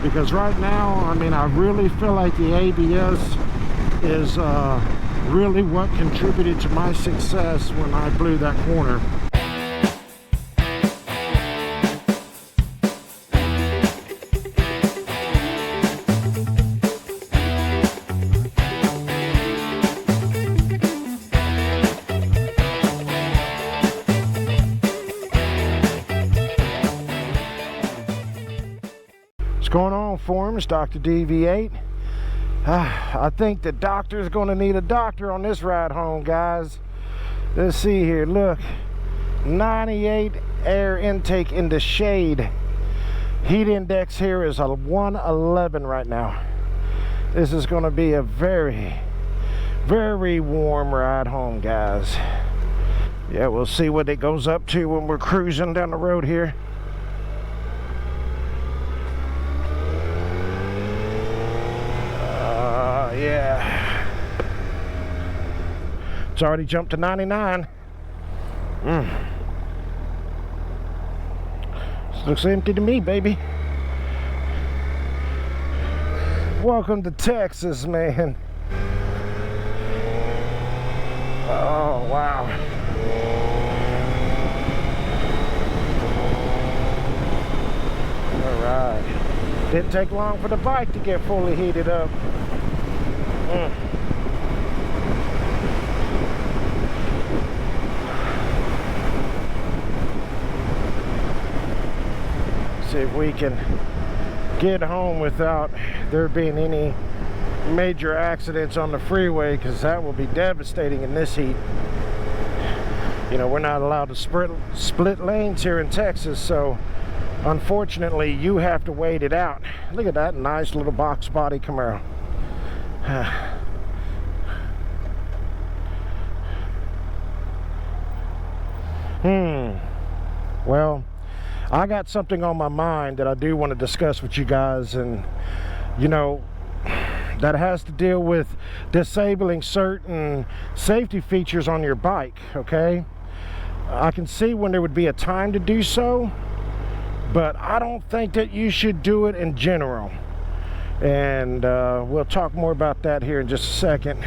because right now, I mean, I really feel like the ABS is really what contributed to my success when I blew that corner. What's going on, forums? Dr. DV8. I think the doctor's going to need a doctor on this ride home, guys. Let's see here. Look, 98 air intake in the shade. Heat index here is a 111 right now. This is going to be a very, very warm ride home, guys. Yeah, we'll see what it goes up to when we're cruising down the road here. Yeah, it's already jumped to 99. This looks empty to me, baby. Welcome to Texas, man. Oh, wow. All right. Didn't take long for the bike to get fully heated up. See if we can get home without there being any major accidents on the freeway, because that will be devastating in this heat. You know, we're not allowed to split lanes here in Texas, so unfortunately you have to wait it out. Look at that nice little box body Camaro. Well, I got something on my mind that I do want to discuss with you guys, and you know, that has to deal with disabling certain safety features on your bike. Okay, I can see when there would be a time to do so, but I don't think that you should do it in general. And we'll talk more about that here in just a second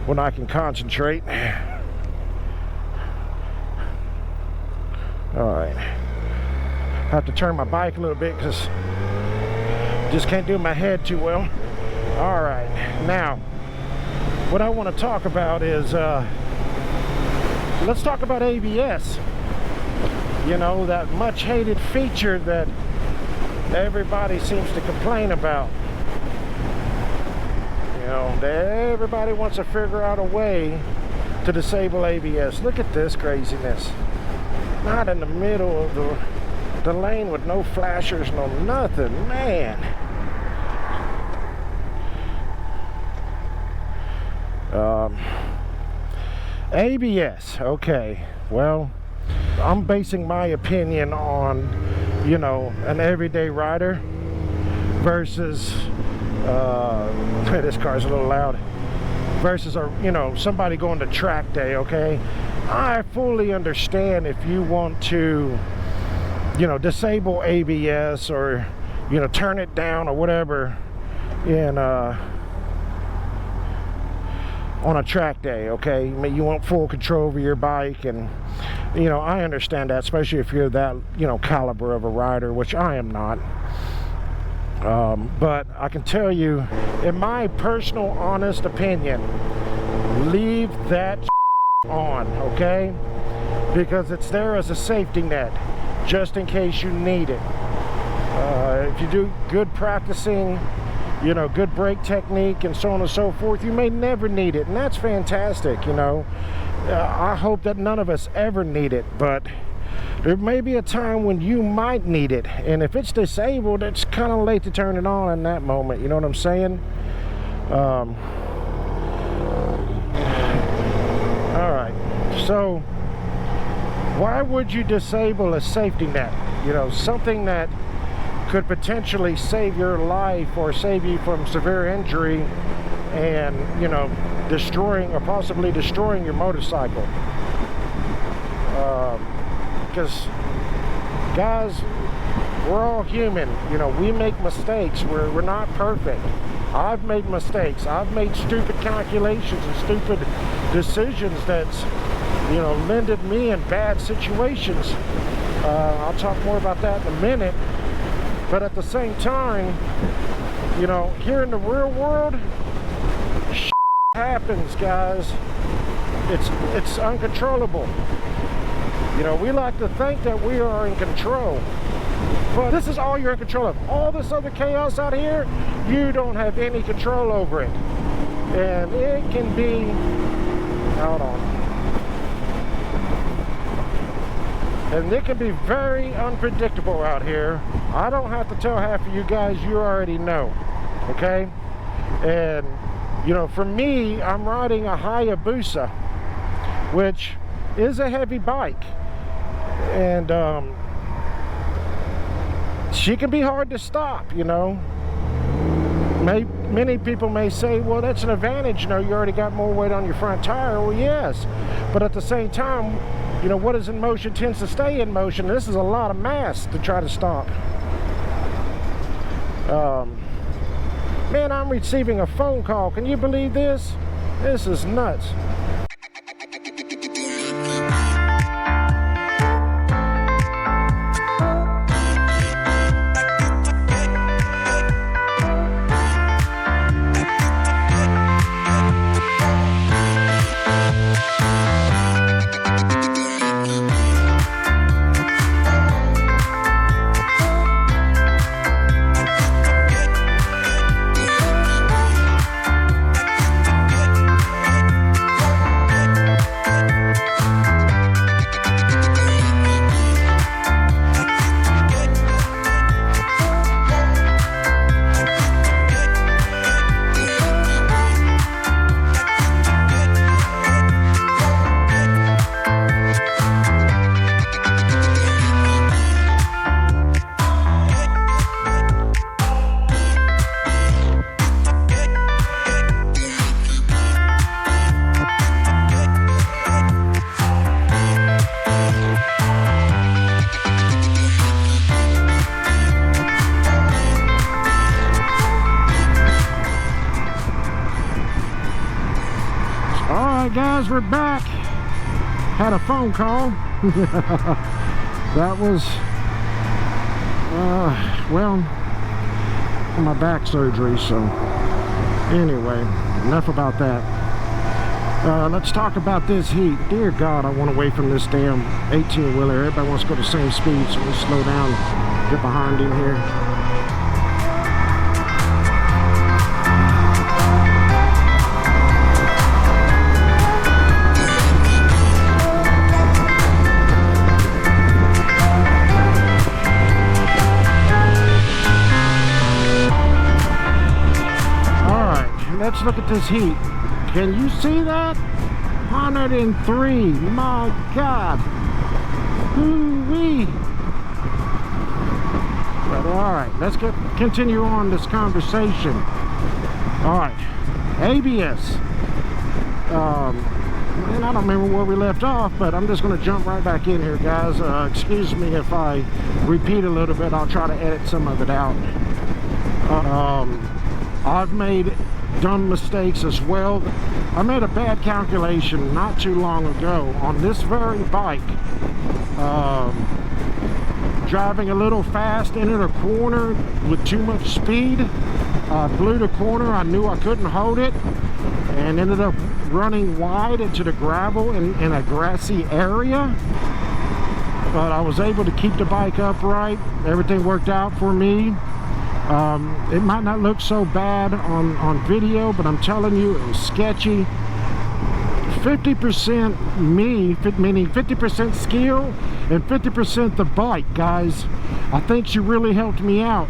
when I can concentrate. All right, I have to turn my bike a little bit because just can't do my head too well. All right, now what I want to talk about is let's talk about ABS. You know, that much hated feature that everybody seems to complain about. You know, everybody wants to figure out a way to disable ABS. Look at this craziness. Not in the middle of the lane with no flashers, no nothing, man. ABS, okay. Well, I'm basing my opinion on, you know, an everyday rider versus this car's a little loud, versus you know, somebody going to track day. Okay, I fully understand if you want to, you know, disable ABS or, you know, turn it down or whatever in on a track day. Okay, I mean, you want full control over your bike, and you know, I understand that, especially if you're that, you know, caliber of a rider, which I am not. But I can tell you, in my personal honest opinion, leave that on, okay? Because it's there as a safety net, just in case you need it. If you do good practicing, you know, good brake technique and so on and so forth, you may never need it, and that's fantastic. You know, I hope that none of us ever need it, but there may be a time when you might need it, and if it's disabled, it's kind of late to turn it on in that moment. You know what I'm saying? All right, so why would you disable a safety net? You know, something that could potentially save your life or save you from severe injury and, you know, destroying or possibly destroying your motorcycle. Because guys, we're all human. You know, we make mistakes. We're not perfect. I've made mistakes. I've made stupid calculations and stupid decisions that's, you know, landed me in bad situations. I'll talk more about that in a minute. But at the same time, you know, here in the real world, shit happens, guys. It's uncontrollable. You know, we like to think that we are in control, but this is all you're in control of. All this other chaos out here, you don't have any control over it. And it can be, hold on. And it can be very unpredictable out here. I don't have to tell half of you guys, you already know, okay? And, you know, for me, I'm riding a Hayabusa, which is a heavy bike. And she can be hard to stop, you know. Many people may say, well, that's an advantage, you know, you already got more weight on your front tire. Well, yes, but at the same time, you know, what is in motion tends to stay in motion. This is a lot of mass to try to stop. Man, I'm receiving a phone call. Can you believe this? This is nuts. Guys, we're back. Had a phone call. That was well, my back surgery. So anyway, enough about that. Let's talk about this heat. Dear God, I want away from this damn 18-wheeler. Everybody wants to go the same speed, so we'll slow down, get behind him here. Let's look at this heat. Can you see that? 103. My God. Ooh-wee. But all right, let's continue on this conversation. All right, ABS. And I don't remember where we left off, but I'm just going to jump right back in here, guys. Excuse me if I repeat a little bit. I'll try to edit some of it out. I've made dumb mistakes as well. I made a bad calculation not too long ago on this very bike. Driving a little fast, entered a corner with too much speed. Blew the corner. I knew I couldn't hold it and ended up running wide into the gravel in a grassy area. But I was able to keep the bike upright. Everything worked out for me. It might not look so bad on video, but I'm telling you, it was sketchy. 50% me, meaning 50% skill and 50% the bike, guys. I think she really helped me out.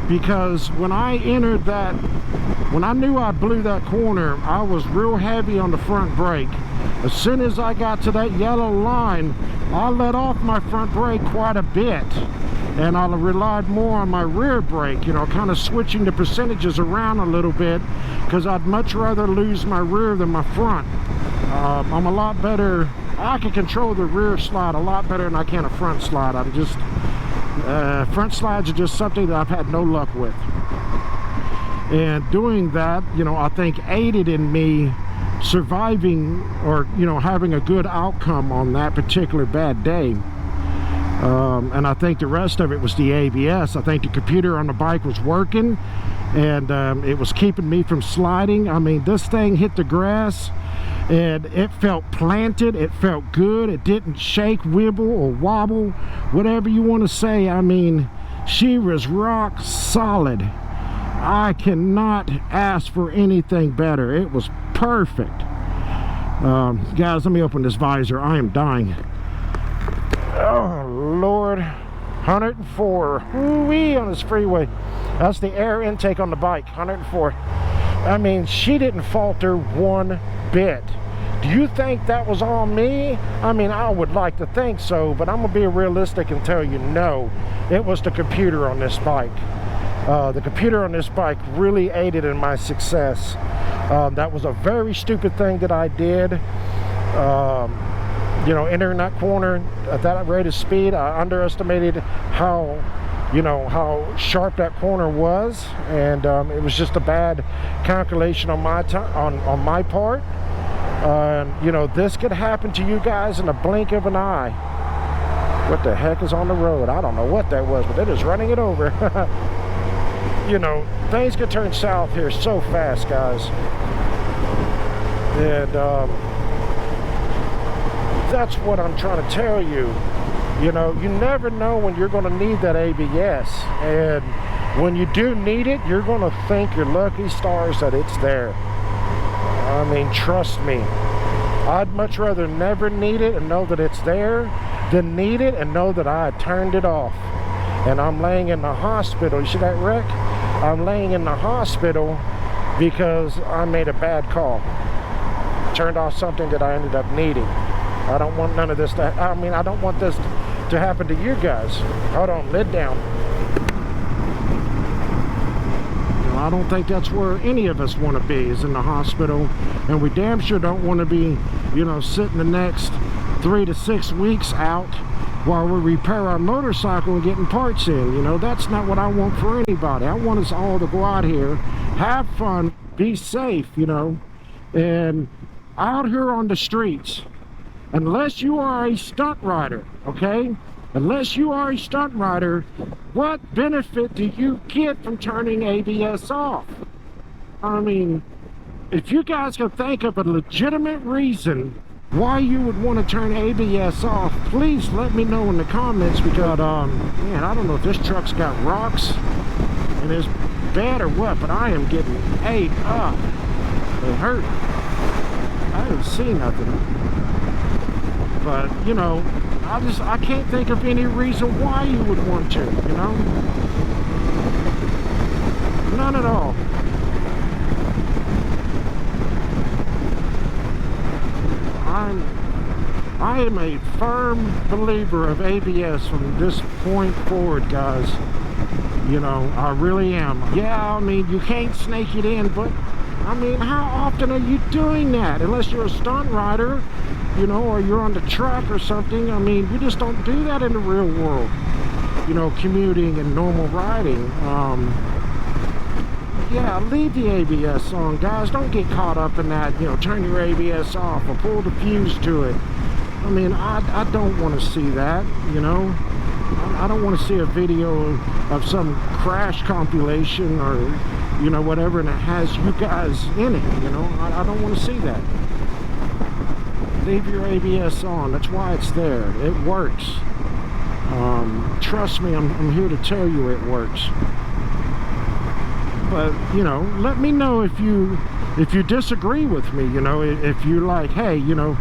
Because when I entered that, when I knew I blew that corner, I was real heavy on the front brake. As soon as I got to that yellow line, I let off my front brake quite a bit. And I relied more on my rear brake, you know, kind of switching the percentages around a little bit, because I'd much rather lose my rear than my front. I'm a lot better I can control the rear slide a lot better than I can a front slide. I'm just, front slides are just something that I've had no luck with. And doing that, you know, I think aided in me surviving, or, you know, having a good outcome on that particular bad day. And I think the rest of it was the ABS. I think the computer on the bike was working, and it was keeping me from sliding. I mean, this thing hit the grass and it felt planted. It felt good. It didn't shake, wibble, or wobble, whatever you want to say. I mean, she was rock solid. I cannot ask for anything better. It was perfect. Guys, let me open this visor. I am dying. Oh Lord, 104. Woo-wee on this freeway. That's the air intake on the bike, 104. I mean, she didn't falter one bit. Do you think that was on me? I mean, I would like to think so, but I'm gonna be realistic and tell you no. It was the computer on this bike. The computer on this bike really aided in my success. That was a very stupid thing that I did. You know, entering that corner at that rate of speed, I underestimated how, you know, how sharp that corner was, and it was just a bad calculation on my on my part. You know, this could happen to you guys in a blink of an eye. What the heck is on the road? I don't know what that was, but it is running it over. You know, things could turn south here so fast, guys. And that's what I'm trying to tell you. You know, you never know when you're going to need that ABS. And when you do need it, you're going to thank your lucky stars that it's there. I mean, trust me. I'd much rather never need it and know that it's there than need it and know that I turned it off. And I'm laying in the hospital. You see that wreck? I'm laying in the hospital because I made a bad call. Turned off something that I ended up needing. I don't want none of this to, I mean, I don't want this to happen to you guys. Hold on, lid down. You know, I don't think that's where any of us want to be, is in the hospital. And we damn sure don't want to be, you know, sitting the next 3 to 6 weeks out while we repair our motorcycle and getting parts in. You know, that's not what I want for anybody. I want us all to go out here, have fun, be safe, you know. And out here on the streets, unless you are a stunt rider, okay? Unless you are a stunt rider, what benefit do you get from turning ABS off? I mean, if you guys can think of a legitimate reason why you would want to turn ABS off, please let me know in the comments, because man, I don't know if this truck's got rocks and it's bad or what, but I am getting ate up. It hurt. I didn't see nothing. But, you know, I can't think of any reason why you would want to, you know? None at all. I am a firm believer of ABS from this point forward, guys. You know, I really am. Yeah, I mean, you can't snake it in, but I mean, how often are you doing that? Unless you're a stunt rider, you know, or you're on the track or something. I mean, we just don't do that in the real world. You know, commuting and normal riding. Yeah, leave the ABS on, guys. Don't get caught up in that, you know, turn your ABS off or pull the fuse to it. I mean, I don't want to see that, you know. I don't want to see a video of some crash compilation or, you know, whatever, and it has you guys in it, you know. I don't want to see that. Leave your ABS on. That's why it's there. It works. Trust me, I'm here to tell you it works. But, you know, let me know if you disagree with me, you know. If you're like, hey, you know,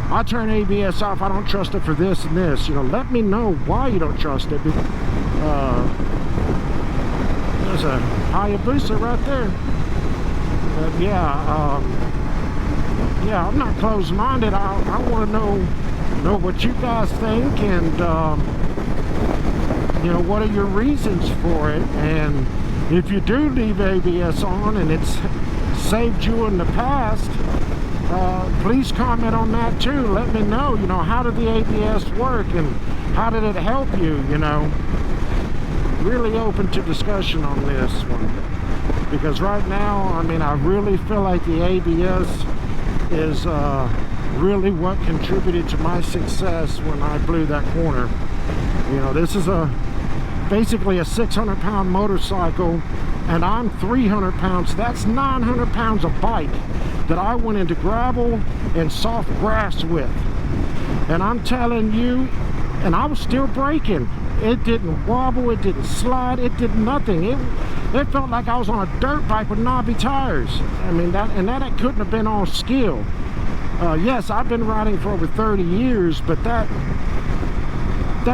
I turn ABS off, I don't trust it for this and this, you know. Let me know why you don't trust it. There's a Hayabusa right there. But yeah, yeah, I'm not closed-minded. I want to know what you guys think, and you know, what are your reasons for it. And if you do leave ABS on and it's saved you in the past, please comment on that too. Let me know, you know, how did the ABS work and how did it help you, you know. Really open to discussion on this one. Because right now, I mean, I really feel like the ABS is really what contributed to my success when I blew that corner. You know, this is basically a 600-pound motorcycle, and I'm 300 pounds. That's 900 pounds of bike that I went into gravel and soft grass with. And I'm telling you, and I was still braking. It didn't wobble, it didn't slide, it did nothing. It felt like I was on a dirt bike with knobby tires. I mean, that couldn't have been all skill. Yes, I've been riding for over 30 years, but that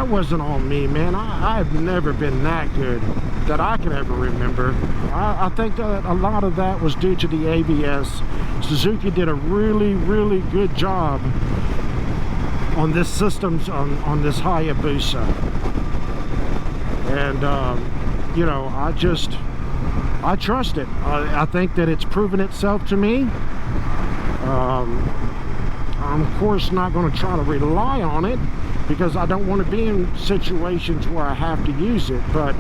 wasn't on me, man. I've never been that good that I can ever remember. I think that a lot of that was due to the ABS. Suzuki did a really, really good job on this systems on this Hayabusa. And you know, I trust it. I think that it's proven itself to me. I'm of course not going to try to rely on it because I don't want to be in situations where I have to use it, but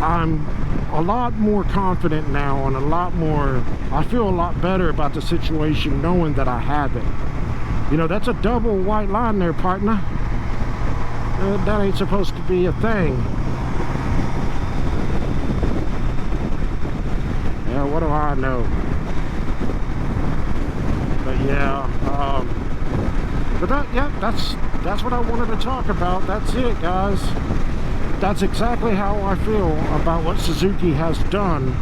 I'm a lot more confident now and I feel a lot better about the situation knowing that I have it. You know, that's a double white line there, partner. That ain't supposed to be a thing. Yeah, what do I know? But yeah, that's what I wanted to talk about. That's it, guys. That's exactly how I feel about what Suzuki has done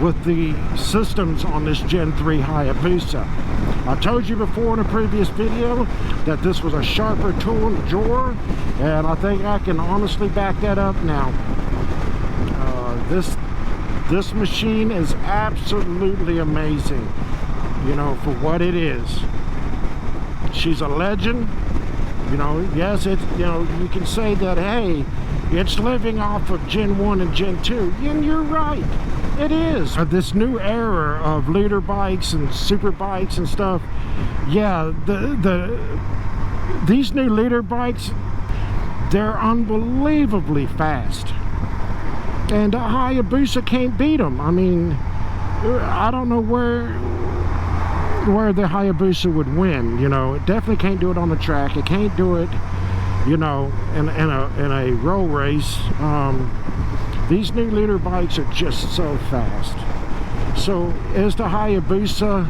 with the systems on this Gen 3 Hayabusa. I told you before in a previous video that this was a sharper tool in the drawer, and I think I can honestly back that up now. This machine is absolutely amazing, you know, for what it is. She's a legend, you know. Yes, it's, you know, you can say that, hey, it's living off of Gen 1 and Gen 2, and you're right, it is. This new era of leader bikes and super bikes and stuff, yeah, these new leader bikes, they're unbelievably fast. And Hayabusa can't beat them. I mean, I don't know where the Hayabusa would win, you know. It definitely can't do it on the track. It can't do it, you know, in a road race. These new leader bikes are just so fast. So is the Hayabusa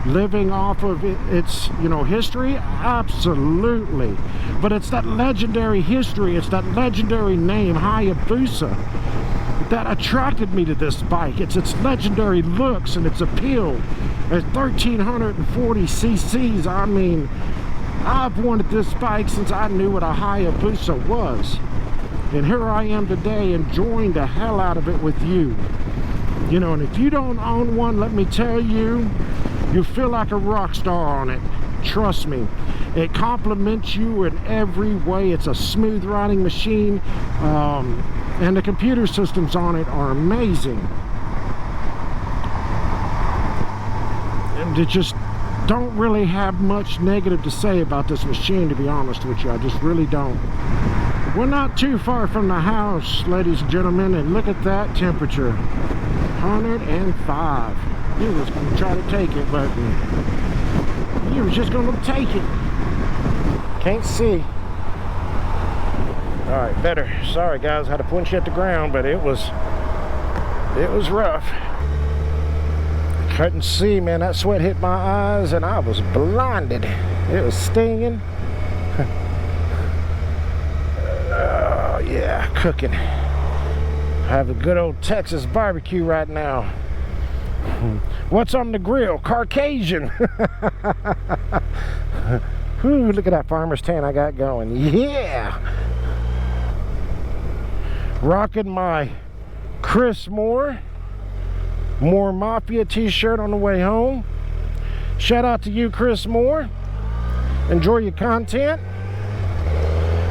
living off of its, you know, history? Absolutely. But it's that legendary history, it's that legendary name, Hayabusa, that attracted me to this bike. It's its legendary looks and its appeal. At 1,340 cc's, I mean, I've wanted this bike since I knew what a Hayabusa was. And here I am today enjoying the hell out of it with you. You know, and if you don't own one, let me tell you, you feel like a rock star on it. Trust me. It complements you in every way. It's a smooth riding machine. And the computer systems on it are amazing. And they just don't really have much negative to say about this machine, to be honest with you. I just really don't. We're not too far from the house, ladies and gentlemen, and look at that temperature. 105. You was going to try to take it, but you was just going to take it. Can't see. All right, better. Sorry, guys, I had to punch you at the ground, but it was rough. Couldn't see, man. That sweat hit my eyes, and I was blinded. It was stinging. Oh, yeah, cooking. Have a good old Texas barbecue right now. What's on the grill? Caucasian. Whew, look at that farmer's tan I got going. Yeah. Rocking my Chris Moore Mafia t-shirt on the way home. Shout out to you, Chris Moore. Enjoy your content.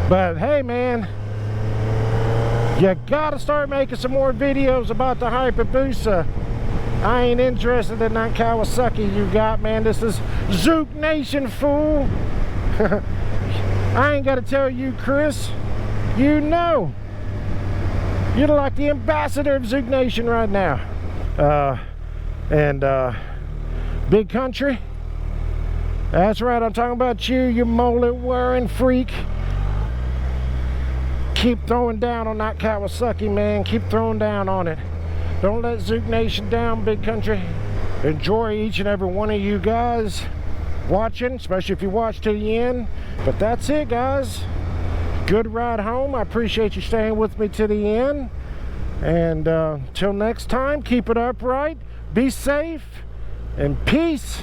But hey, man, you gotta start making some more videos about the Hayabusa. I ain't interested in that Kawasaki you got, man. This is Zook Nation, fool. I ain't got to tell you, Chris. You know. You're like the ambassador of Zook Nation right now. Big Country. That's right, I'm talking about you, you mullet-wearing freak. Keep throwing down on that Kawasaki, man. Keep throwing down on it. Don't let Zook Nation down, Big Country. Enjoy each and every one of you guys watching, especially if you watch to the end. But that's it, guys. Good ride home. I appreciate you staying with me to the end. And till next time, keep it upright, be safe, and peace.